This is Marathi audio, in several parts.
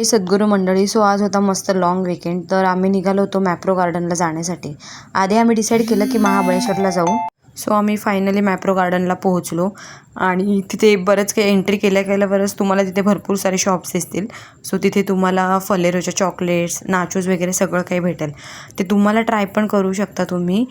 हे सद्गुरू मंडळी. सो आज होता मस्त लॉंग वीकेंड. तर आम्ही निघालो होतो मॅप्रो गार्डनला जाण्यासाठी. आधी आम्ही डिसाईड केलं की महाबळेश्वरला जाऊ. सो आम्ही फायनली मॅप्रो गार्डनला पोहोचलो आणि तिथे बरंच काही एंट्री केल्याबरच तुम्हाला तिथे भरपूर सारे शॉप्स दिसतील. सो तिथे तुम्हाला फलेरोच्या चॉकलेट्स, नाचोज वगैरे सगळं काही भेटेल. ते तुम्हाला ट्राय पण करू शकता तुम्ही,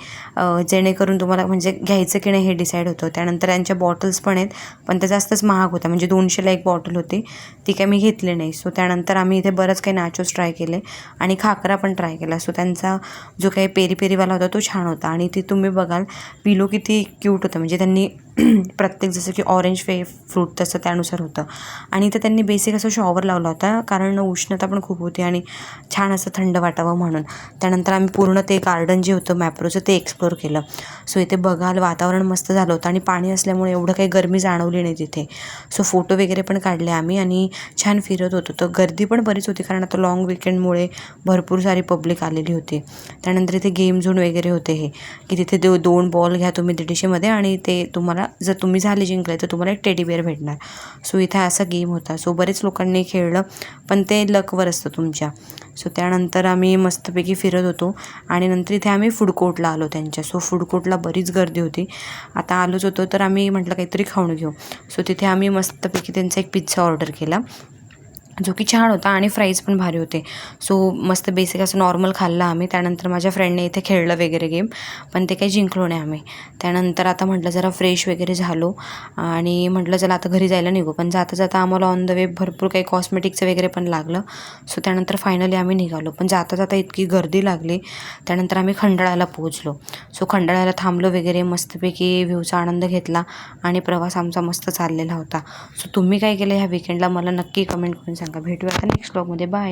जेणेकरून तुम्हाला म्हणजे घ्यायचं की नाही हे डिसाईड होतं. त्यानंतर यांच्या बॉटल्स पण आहेत, पण त्या जास्तच महाग होत्या. म्हणजे 200ला एक बॉटल होती, ती काय मी घेतली नाही. सो त्यानंतर आम्ही इथे बरंच काही नाचोज ट्राय केले आणि खाकरा पण ट्राय केला. सो त्यांचा जो काही पेरी पेरीवाला होता तो छान होता. आणि ती तुम्ही बघाल पिलो किती क्यूट होतं. म्हणजे त्यांनी प्रत्येक जसं की ऑरेंज फ्रूट तसं त्यानुसार होतं. आणि इथं त्यांनी बेसिक असं शॉवर लावला होता, कारण उष्णता पण खूप होती आणि छान असं थंड वाटावं म्हणून. त्यानंतर आम्ही पूर्ण ते गार्डन जे होतं मॅप्रोचं ते एक्सप्लोर केलं. सो इथे बघाल वातावरण मस्त झालं होतं आणि पाणी असल्यामुळे एवढं काही गरमी जाणवली नाही तिथे. सो फोटो वगैरे पण काढले आम्ही आणि छान फिरत होतो. तर गर्दी पण बरीच होती, कारण आता लॉंग विकेंडमुळे भरपूर सारी पब्लिक आलेली होती. त्यानंतर इथे गेम झोन वगैरे होते, हे की तिथे 2 बॉल घ्या तुम्ही 150मध्ये आणि ते तुम्हाला जर तुम्ही झाले जिंकले तर तुम्हाला एक टेडी बेअर भेटणार. सो इथे असा गेम होता. सो बरेच लोकांनी खेळलं, पण ते लकवर असतं तुमच्या. सो त्यानंतर आम्ही मस्तपैकी फिरत होतो आणि नंतर इथे आम्ही फूड कोर्टला आलो त्यांच्या. सो फूड कोर्टला बरीच गर्दी होती. आता आलोच होतो तर आम्ही म्हटलं काहीतरी खाऊन घेऊ. सो तिथे आम्ही मस्तपैकी त्यांचा एक पिझ्झा ऑर्डर केला, जो की छान होता आणि फ्राईज पण भारी होते. सो मस्त बेसिक असं नॉर्मल खाल्लं आम्ही. त्यानंतर माझ्या फ्रेंडने इथे खेळलं वगैरे गेम, पण ते काही जिंकलो नाही आम्ही. त्यानंतर आता म्हटलं जरा फ्रेश वगैरे झालो आणि म्हटलं चला आता घरी जायला निघू. पण जाता जाता आम्हाला ऑन द वे भरपूर काही कॉस्मेटिक्सचं वगैरे पण लागलं. सो त्यानंतर फायनली आम्ही निघालो. पण जाता जाता इतकी गर्दी लागली. त्यानंतर आम्ही खंडाळ्याला पोहोचलो. सो खंडाळ्याला थांबलो वगैरे, मस्तपैकी व्ह्यूचा आनंद घेतला आणि प्रवास आमचा मस्त चाललेला होता. सो तुम्ही काय केलं ह्या विकेंडला मला नक्की कमेंट करून सांगा. भेटूया आता नेक्स्ट व्लॉगमध्ये. बाय.